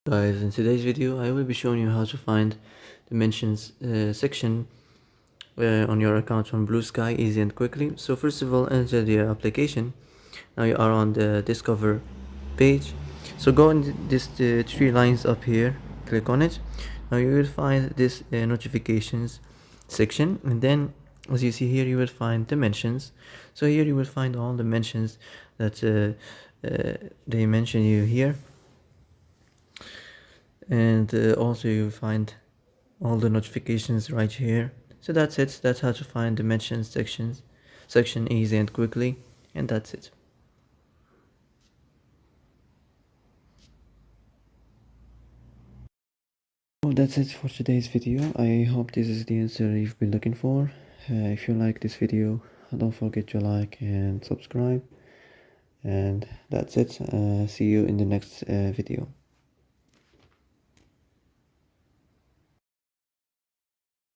Guys, in today's video I will be showing you how to find the mentions section on your account on Bluesky easy and quickly. So first of all, enter the application. Now you are on the discover page, so go in this three lines up here, click on it. Now you will find this notifications section, and then as you see here you will find the mentions. So here you will find all the mentions that they mention you here, and also you'll find all the notifications right here. So that's it. That's how to find the mentions section easy and quickly, and that's it. Well, that's it for today's video. I hope this is the answer you've been looking for. If you like this video, don't forget to like and subscribe, and that's it. See you in the next video.